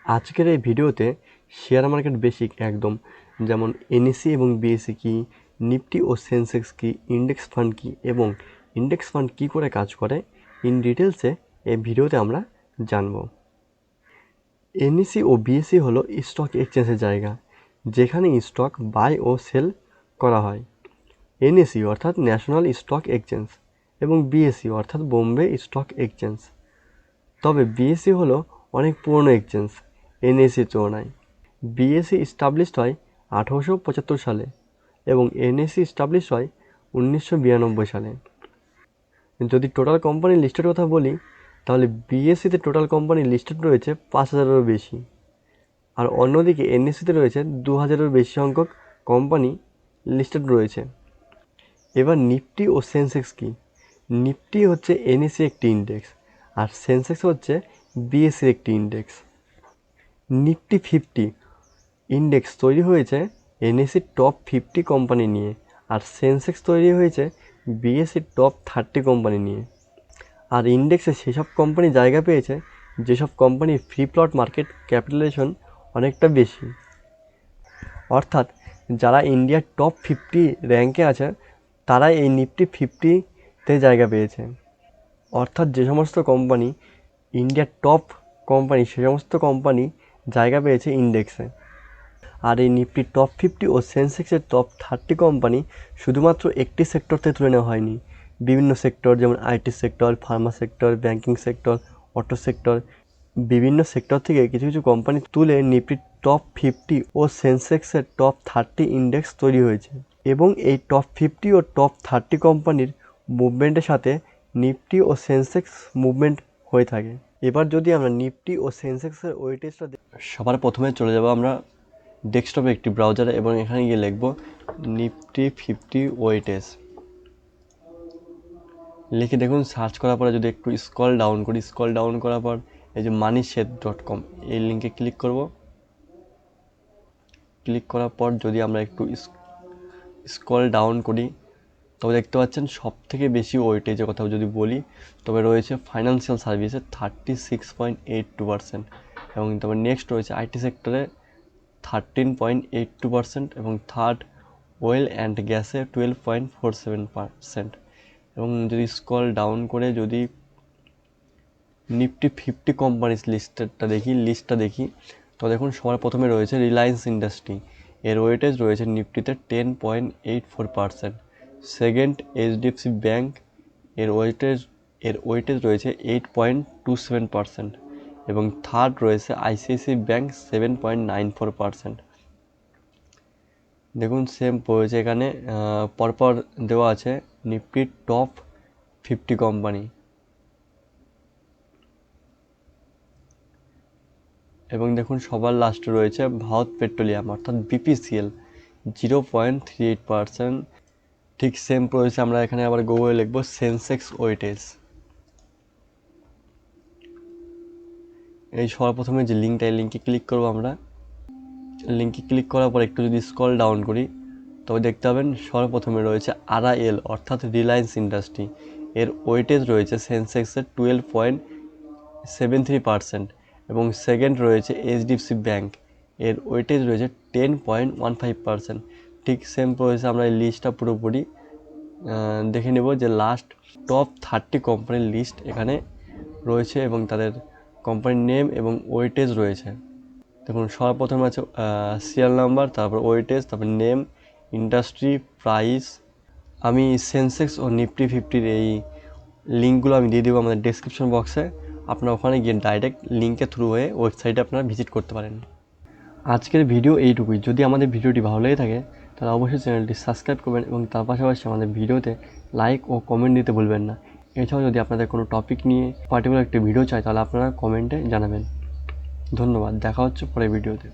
আজকের এই ভিডিওতে শেয়ার মার্কেট বেসিক একদম, যেমন এনএসই এবং বিএসসি কি, নিফটি ও সেন্সেক্স কি, ইন্ডেক্স ফান্ড কি এবং ইন্ডেক্স ফান্ড কী করে কাজ করে ইন ডিটেলসে এই ভিডিওতে আমরা জানব। এনএসই ও বিএসসি হলো স্টক এক্সচেঞ্জের জায়গা যেখানে স্টক বাই ও সেল করা হয়। এনএসই অর্থাৎ ন্যাশনাল স্টক এক্সচেঞ্জ এবং বিএসসি অর্থাৎ বোম্বে স্টক এক্সচেঞ্জ। তবে বিএসসি হলো অনেক পুরনো এক্সচেঞ্জ এনএসির তুলনায়। বিএসসি স্টাবলিশড হয় 1875 সালে এবং এনএসি স্টাবলিশ হয় 1992 সালে। যদি টোটাল কোম্পানি লিস্টের কথা বলি তাহলে বিএসসিতে টোটাল কোম্পানি লিস্টেড রয়েছে 5000-এরও বেশি, আর অন্যদিকে এনএসিতে রয়েছে 2000-এরও বেশি সংখ্যক কোম্পানি লিস্টেড রয়েছে। এবার নিফটি ও সেন্সেক্স কি? নিফটি হচ্ছে এনএসি একটি ইন্ডেক্স আর সেন্সেক্স হচ্ছে বিএসসির একটি ইন্ডেক্স। নিফটি 50 ইন্ডেক্স তৈরি হয়েছে এনএসির টপ 50 কোম্পানি নিয়ে, আর সেন্সেক্স তৈরি হয়েছে বিএসসির টপ 30 কোম্পানি নিয়ে। আর ইন্ডেক্সে সেসব কোম্পানি জায়গা পেয়েছে যেসব কোম্পানির ফ্রি ফ্লোট মার্কেট ক্যাপিটালাইজেশন অনেকটা বেশি, অর্থাৎ যারা ইন্ডিয়ার টপ 50 র্যাঙ্কে আছে তারাই এই নিফটি 50-তে জায়গা পেয়েছে। অর্থাৎ যে সমস্ত কোম্পানি ইন্ডিয়ার টপ কোম্পানি সে সমস্ত কোম্পানি জায়গা পেয়েছে ইন্ডেক্সে। আর এই নিফটি টপ 50 ও সেন্সেক্সের টপ 30 কোম্পানি শুধুমাত্র একটি সেক্টর থেকে তুলে নেওয়া হয়নি। বিভিন্ন সেক্টর যেমন IT sector, Pharma sector, banking sector, auto sector, বিভিন্ন সেক্টর থেকে কিছু কিছু কোম্পানি তুলে নিফটি টপ 50 ও সেন্সেক্সের টপ 30 ইন্ডেক্স তৈরি হয়েছে। এবং এই টপ 50 ও টপ 30 কোম্পানির মুভমেন্টের সাথে নিফটি ও সেন্সেক্স মুভমেন্ট হয়ে থাকে। এবার যদি আমরা নিফটি ও সেন্সেক্সের ওয়েটেজটা সবার প্রথমে চলে যাব আমরা ডেস্কটপে একটি ব্রাউজারে এবং এখানে গিয়ে লিখব নিফটি 50 ওয়েটেজ। লিখে দেখুন সার্চ করার পরে যদি একটু স্ক্রল ডাউন করার পর এই যে moneyshare.com এই লিঙ্কে ক্লিক করব। ক্লিক করার পর যদি আমরা একটু স্ক্রল ডাউন করি তবে দেখতে পাচ্ছেন সব থেকে বেশি ওয়েটেজের কথা যদি বলি তবে রয়েছে ফাইন্যান্সিয়াল সার্ভিসে 36.82% এবং তবে নেক্সট রয়েছে আইটি সেক্টরে 13.82% এবং থার্ড ওয়েল অ্যান্ড গ্যাসে 12.47%। এবং যদি স্ক্রল ডাউন করে যদি নিফটি 50 কোম্পানিজ লিস্টটা দেখি তো দেখুন সবার প্রথমে রয়েছে রিলায়েন্স ইন্ডাস্ট্রি, এর ওয়েটেজ রয়েছে নিফটিতে 10.84%। সেকেন্ড এইচডিএফসি ব্যাঙ্ক, এর ওয়েটেজ রয়েছে 8.27% এবং থার্ড রয়েছে আইসিআইসি ব্যাঙ্ক 7.94%। দেখুন সেম রয়েছে এখানে পরপর দেওয়া আছে নিফটির টপ 50 কোম্পানি। এবং দেখুন সবার লাস্টে রয়েছে ভারত পেট্রোলিয়াম অর্থাৎ বিপিসিএল 0.38%। ঠিক সেম রয়েছে, আমরা এখানে আবার গুগলে লিখব সেন্সেক্স ওয়েটেজ। এই সর্বপ্রথমে যে লিঙ্কটা, এই লিঙ্কে ক্লিক করব আমরা। লিঙ্কে ক্লিক করার পর একটু যদি স্ক্রল ডাউন করি তবে দেখতে পাবেন সর্বপ্রথমে রয়েছে আরআইএল অর্থাৎ রিলায়েন্স ইন্ডাস্ট্রি, এর ওয়েটেজ রয়েছে সেন্সেক্সের 12.73% এবং সেকেন্ড রয়েছে এইচডিএফসি ব্যাঙ্ক, এর ওয়েটেজ রয়েছে 10.15%। ঠিক সেম রয়েছে, আমরা এই লিস্টটা পুরোপুরি দেখে নেব যে লাস্ট টপ 30 কোম্পানির লিস্ট এখানে রয়েছে এবং তাদের কোম্পানির নেম এবং ওয়েটেজ রয়েছে। দেখুন সর্বপ্রথমে আছে সিরিয়াল নাম্বার, তারপর ওয়েটেজ, তারপর নেম, ইন্ডাস্ট্রি, প্রাইস। আমি সেন্সেক্স ও নিফটি 50-র এই লিঙ্কগুলো আমি দিয়ে দেবো আমাদের ডেসক্রিপশন বক্সে। আপনারা ওখানে গিয়ে ডাইরেক্ট লিঙ্কের থ্রু হয়ে ওয়েবসাইটে আপনারা ভিজিট করতে পারেন। আজকের ভিডিও এইটুকুই। যদি আমাদের ভিডিওটি ভালো লেগে থাকে তাহলে অবশ্যই চ্যানেলটি সাবস্ক্রাইব করবেন এবং তার পাশাপাশি আমাদের ভিডিওতে লাইক ও কমেন্ট দিতে ভুলবেন না। এছাড়াও যদি আপনাদের কোনো টপিক নিয়ে পার্টিকুলার একটি ভিডিও চাই তাহলে আপনারা কমেন্টে জানাবেন। ধন্যবাদ, দেখা হচ্ছে পরের ভিডিওতে।